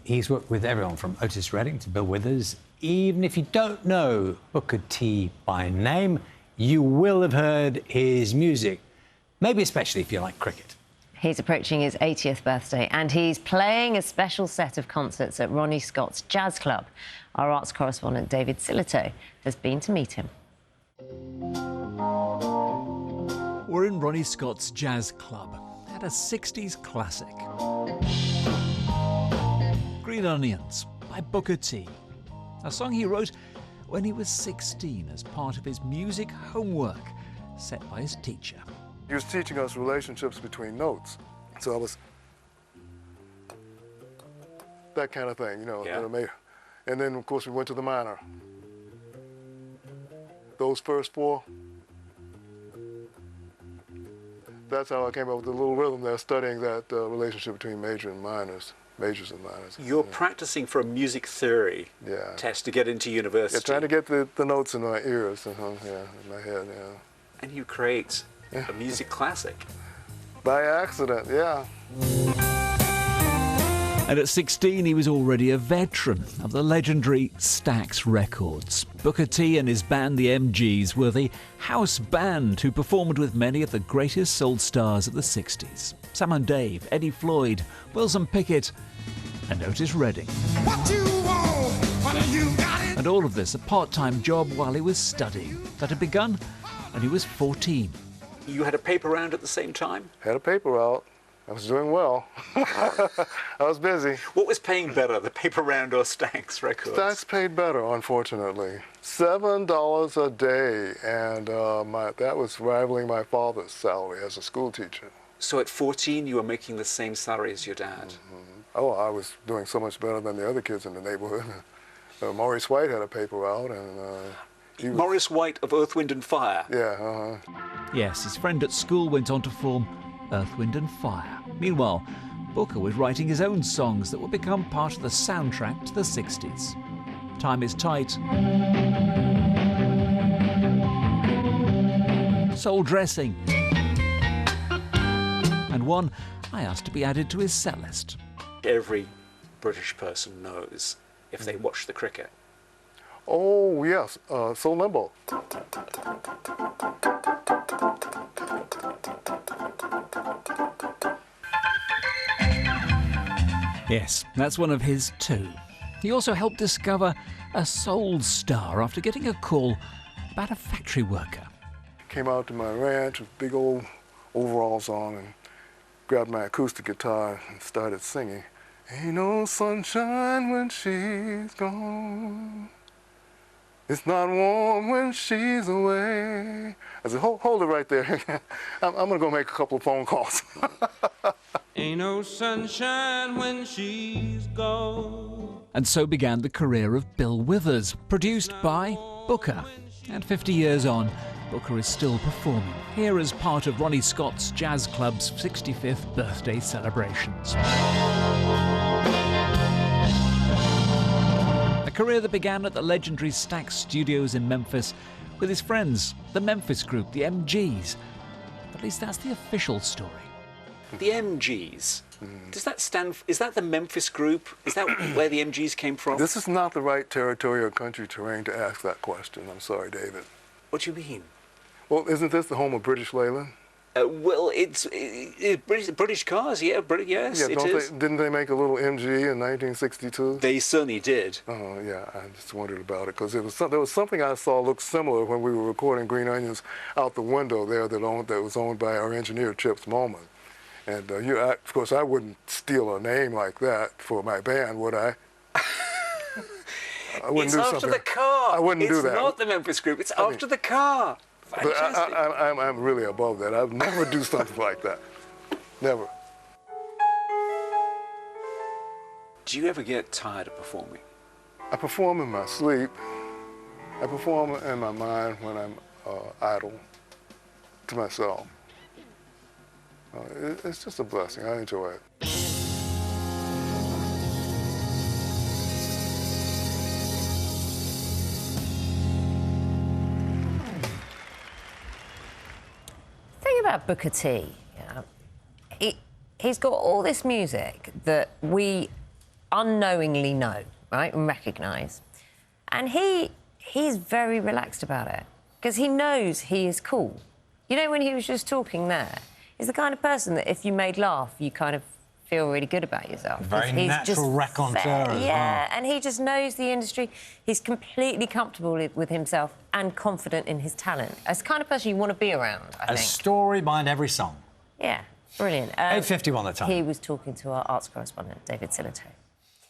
He's worked with everyone from Otis Redding to Bill Withers. Even if you don't know Booker T by name, you will have heard his music, maybe especially if you like cricket. He's approaching his 80th birthday and he's playing a special set of concerts at Ronnie Scott's Jazz Club. Our arts correspondent David Silito has been to meet him. We're in Ronnie Scott's Jazz Club at a 60s classic. Green Onions by Booker T, a song he wrote when he was 16 as part of his music homework set by his teacher. He was teaching us relationships between notes. So I was that kind of thing, you know. Yeah. And then, of course, we went to the minor. Those first four, that's how I came up with the little rhythm there, studying that relationship between majors and minors. You're practicing for a music theory test to get into university. Yeah, trying to get the notes in my ears, in my head, yeah. And you create a music classic. By accident, yeah. And at 16, he was already a veteran of the legendary Stax Records. Booker T and his band, the MGs, were the house band who performed with many of the greatest soul stars of the 60s. Sam and Dave, Eddie Floyd, Wilson Pickett, and Otis Redding. And all of this a part-time job while he was studying that had begun when he was 14. You had a paper round at the same time? Had a paper route. I was doing well. I was busy. What was paying better, the paper round or Stax Records? Stax paid better, unfortunately. $7 a day, and that was rivaling my father's salary as a school teacher. So at 14, you were making the same salary as your dad? Mm-hmm. Oh, I was doing so much better than the other kids in the neighborhood. Maurice White had a paper route, and Maurice White of Earth, Wind and Fire? Yeah, Yes, his friend at school went on to form Earth, Wind and Fire. Meanwhile, Booker was writing his own songs that would become part of the soundtrack to the 60s. Time is Tight, Soul Dressing, and one I asked to be added to his set list. Every British person knows if they watch the cricket. Oh, yes, Soul Limbo. Yes, that's one of his too. He also helped discover a soul star after getting a call about a factory worker. Came out to my ranch with big old overalls on and grabbed my acoustic guitar and started singing. Ain't no sunshine when she's gone. It's not warm when she's away. I said, hold it right there. I'm gonna go make a couple of phone calls. Ain't no sunshine when she's gone. And so began the career of Bill Withers, produced by Booker. And 50 years on, Booker is still performing, here as part of Ronnie Scott's Jazz Club's 65th birthday celebrations. A career that began at the legendary Stax Studios in Memphis with his friends, the Memphis group, the MGs. At least that's the official story. The MGs, does that stand for, is that the Memphis group? Is that where the MGs came from? This is not the right territory or country terrain to ask that question. I'm sorry, David. What do you mean? Well, isn't this the home of British Leyland? Well, it's British cars, yeah, yes, Yeah, it is. Didn't they make a little MG in 1962? They certainly did. Oh, yeah, I just wondered about it, because there was something I saw looked similar when we were recording Green Onions out the window there that was owned by our engineer, Chips Moman. And of course, I wouldn't steal a name like that for my band, would I? I wouldn't it's do after something. the car. I wouldn't do that. It's not the Memphis group. It's after the car. But I'm really above that. I'd never do something like that. Never. Do you ever get tired of performing? I perform in my sleep. I perform in my mind when I'm idle to myself. It's just a blessing. I enjoy it. The thing about Booker T, he's got all this music that we unknowingly know, right, and recognise. And he's very relaxed about it because he knows he is cool. You know, when he was just talking there, he's the kind of person that if you made laugh, you kind of feel really good about yourself. Very natural raconteur as yeah, well. and he just knows the industry. He's completely comfortable with himself and confident in his talent. It's the kind of person you want to be around, I think. A story behind every song. Yeah, brilliant. 8:51 the time. He was talking to our arts correspondent, David Sillito.